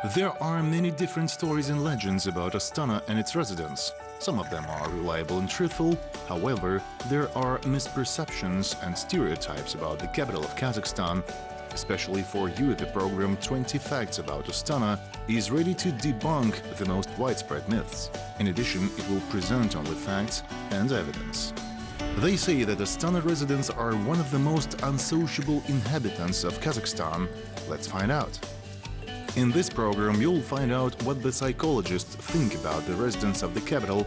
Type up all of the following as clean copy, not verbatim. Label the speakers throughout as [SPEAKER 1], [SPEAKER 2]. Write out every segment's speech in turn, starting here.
[SPEAKER 1] There are many different stories and legends about Astana and its residents. Some of them are reliable and truthful. However, there are misperceptions and stereotypes about the capital of Kazakhstan. Especially for you, the program 20 Facts About Astana is ready to debunk the most widespread myths. In addition, it will present only facts and evidence. They say that Astana residents are one of the most unsociable inhabitants of Kazakhstan. Let's find out. In this program, you'll find out what the psychologists think about the residents of the capital,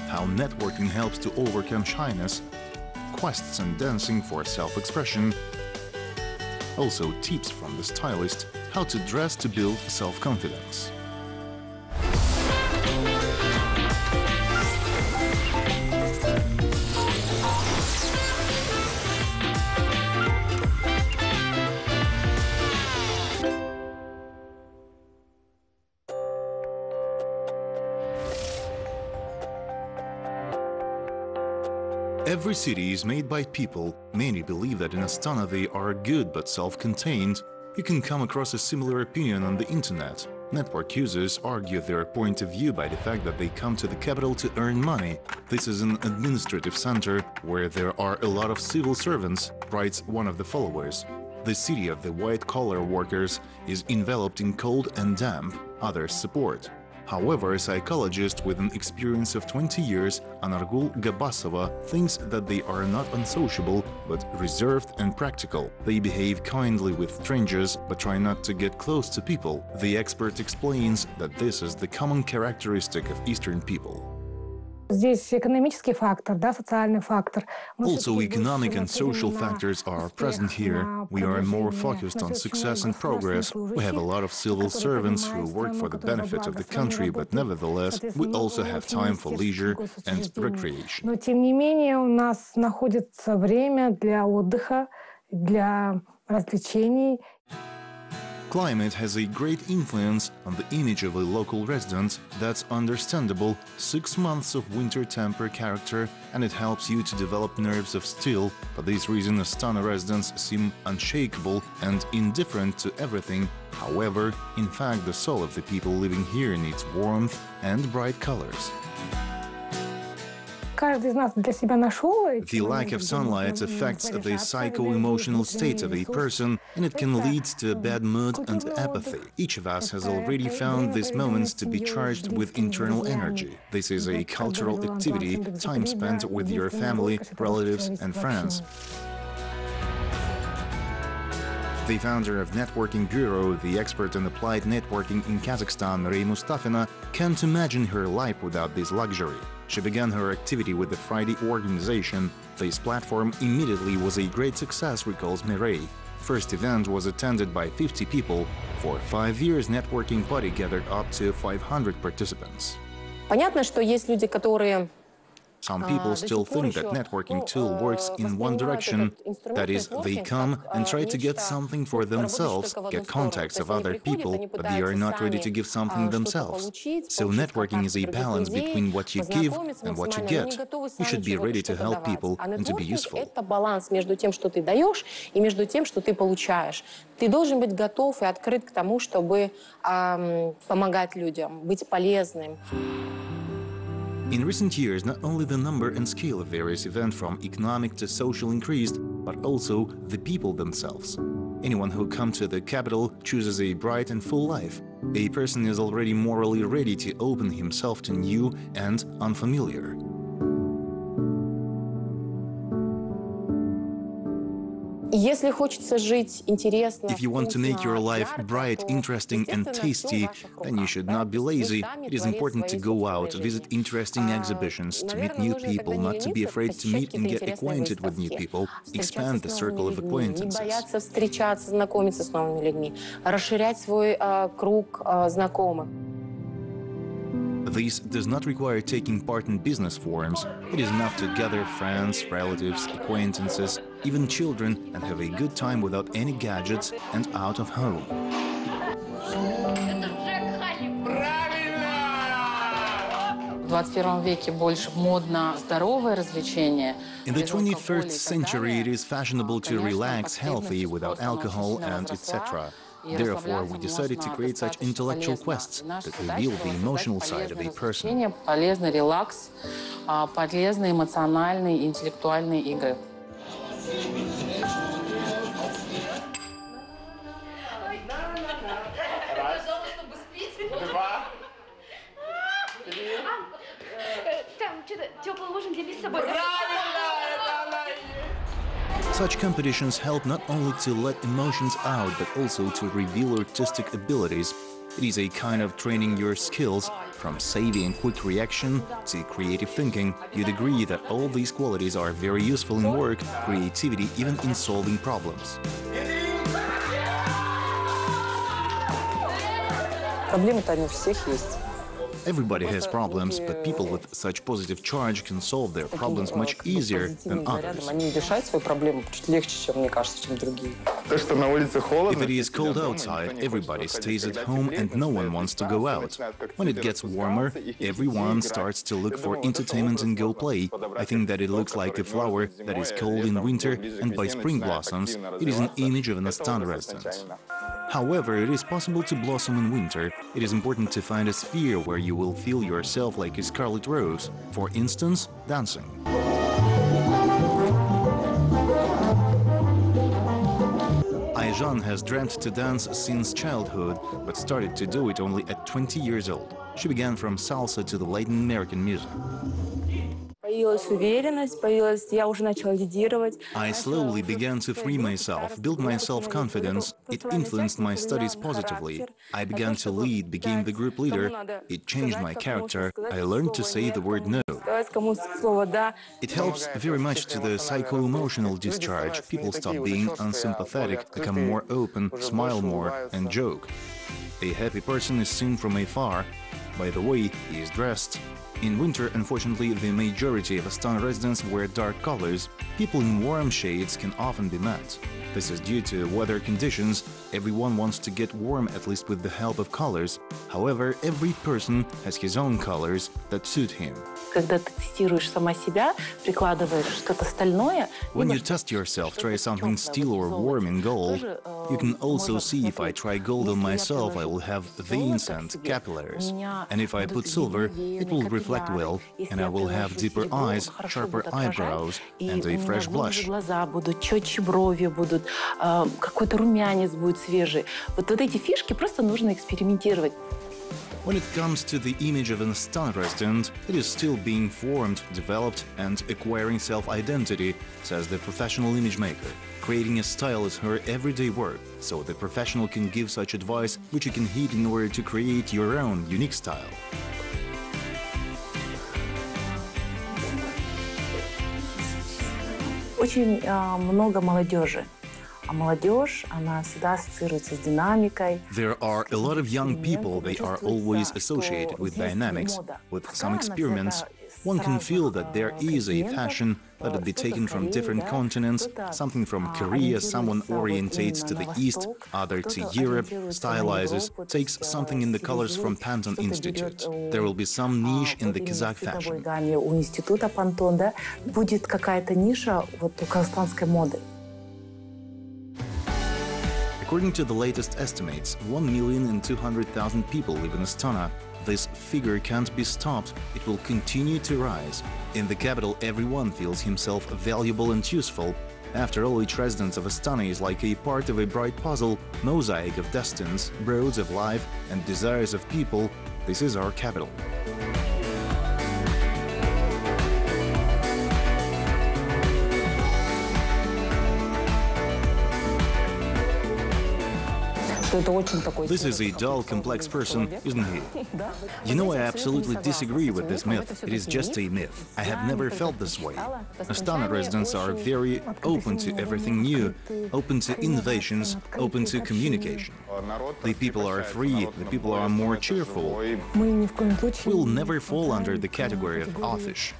[SPEAKER 1] how networking helps to overcome shyness, quests and dancing for self-expression, also tips from the stylist, how to dress to build self-confidence. Every city is made by people. Many believe that in Astana they are good but self-contained. You can come across a similar opinion on the internet. Network users argue their point of view by the fact that they come to the capital to earn money. This is an administrative center where there are a lot of civil servants, writes one of the followers. The city of the white-collar workers is enveloped in cold and damp, others support. However, a psychologist with an experience of 20 years, Anargul Gabasova, thinks that they are not unsociable, but reserved and practical. They behave kindly with strangers, but try not to get close to people. The expert explains that this is the common characteristic of Eastern people. Also, economic and social factors are present here. We are more focused on success and progress. We have a lot of civil servants who work for the benefit of the country, but nevertheless, we also have time for leisure and recreation. Climate has a great influence on the image of a local resident. That's understandable. 6 months of winter temper character, and it helps you to develop nerves of steel. For this reason, Astana residents seem unshakable and indifferent to everything. However, in fact, the soul of the people living here needs warmth and bright colors. The lack of sunlight affects the psycho-emotional state of a person, and it can lead to a bad mood and apathy. Each of us has already found these moments to be charged with internal energy. This is a cultural activity, time spent with your family, relatives and friends. The founder of Networking Bureau, the expert in applied networking in Kazakhstan, Ray Mustafina, can't imagine her life without this luxury. She began her activity with the Friday organization. This platform immediately was a great success, recalls Mireille. First event was attended by 50 people. For 5 years, networking party gathered up to 500 participants.
[SPEAKER 2] Понятно, что есть люди, которые
[SPEAKER 1] Some people still think that networking tool works in one direction. That is, they come and try to get something for themselves, get contacts of other people, but they are not ready to give something themselves. So networking is a balance between what you give and what you get. You should be ready to help people and to be useful.
[SPEAKER 2] Это баланс между тем, что ты даешь, и между тем, что ты получаешь. Ты должен быть готов и открыт к тому, чтобы помогать людям, быть полезным.
[SPEAKER 1] In recent years, not only the number and scale of various events from economic to social increased, but also the people themselves. Anyone who comes to the capital chooses a bright and full life. A person is already morally ready to open himself to new and unfamiliar.
[SPEAKER 2] If
[SPEAKER 1] you want to make your life bright, interesting and tasty, then you should not be lazy. It is important to go out, visit interesting exhibitions, to meet new people, not to be afraid to meet and get acquainted with new people, expand the circle of acquaintances. This does not require taking part in business forums. It is enough to gather friends, relatives, acquaintances, even children, and have a good time without any gadgets and out of home. In the 21st century, it is fashionable to relax healthy without alcohol and etc. Therefore, we decided to create such intellectual quests that reveal the emotional side of a person.
[SPEAKER 2] Полезный релакс, полезные эмоциональные и интеллектуальные игры.
[SPEAKER 1] Such competitions help not only to let emotions out, but also to reveal artistic abilities. It is a kind of training your skills. From savvy and quick reaction to creative thinking, you'd agree that all these qualities are very useful in work, creativity, even in solving problems.
[SPEAKER 2] Проблемы-то они у всех есть.
[SPEAKER 1] Everybody has problems, but people with such positive charge can solve their problems much easier than others.
[SPEAKER 2] Они решают свои проблемы чуть легче, чем, мне кажется, чем другие.
[SPEAKER 1] If it is cold outside, everybody stays at home and no one wants to go out. When it gets warmer, everyone starts to look for entertainment and go play. I think that it looks like a flower that is cold in winter and by spring blossoms. It is an image of an Astana resident. However, it is possible to blossom in winter. It is important to find a sphere where you will feel yourself like a scarlet rose. For instance, dancing. Ayjan has dreamt to dance since childhood, but started to do it only at 20 years old. She began from salsa to the Latin American music. I slowly began to free myself, build my self-confidence. It influenced my studies positively. I began to lead, became the group leader. It changed my character. I learned to say the word no. It helps very much to the psycho-emotional discharge. People stop being unsympathetic, become more open, smile more, and joke. A happy person is seen from afar by the way he is dressed. In winter, unfortunately, the majority of Astana residents wear dark colors. People in warm shades can often be met. This is due to weather conditions. Everyone wants to get warm, at least with the help of colors. However, every person has his own colors that suit him. When you test yourself, try something steel or warm in gold. You can also see if I try gold on myself, I will have veins and capillaries. And if I put silver, it will reflect well, and I will have deeper eyes, sharper eyebrows, and a fresh blush.
[SPEAKER 2] Какой-то румянец будет свежий. Вот эти фишки просто нужно экспериментировать.
[SPEAKER 1] When it comes to the image of an Astana resident, it is still being formed, developed, and acquiring self-identity, says the professional image maker. Creating a style is her everyday work, so the professional can give such advice which you can heed in order to create your own unique style.
[SPEAKER 2] Очень много молодежи.
[SPEAKER 1] There are a lot of young people, they are always associated with dynamics. With some experiments, one can feel that there is a fashion, let it be taken from different continents, something from Korea, someone orientates to the East, other to Europe, stylizes, takes something in the colors from Pantone Institute. There will be some niche in the Kazakh fashion.
[SPEAKER 2] Будет какая-то ниша вот у казахстанской моды.
[SPEAKER 1] According to the latest estimates, 1,200,000 people live in Astana. This figure can't be stopped, it will continue to rise. In the capital, everyone feels himself valuable and useful. After all, each resident of Astana is like a part of a bright puzzle, mosaic of destinies, roads of life, and desires of people. This is our capital. This is a dull, complex person, isn't he? You know, I absolutely disagree with this myth. It is just a myth. I have never felt this way. Astana residents are very open to everything new, open to innovations, open to communication. The people are free, the people are more cheerful. We'll never fall under the category of offish.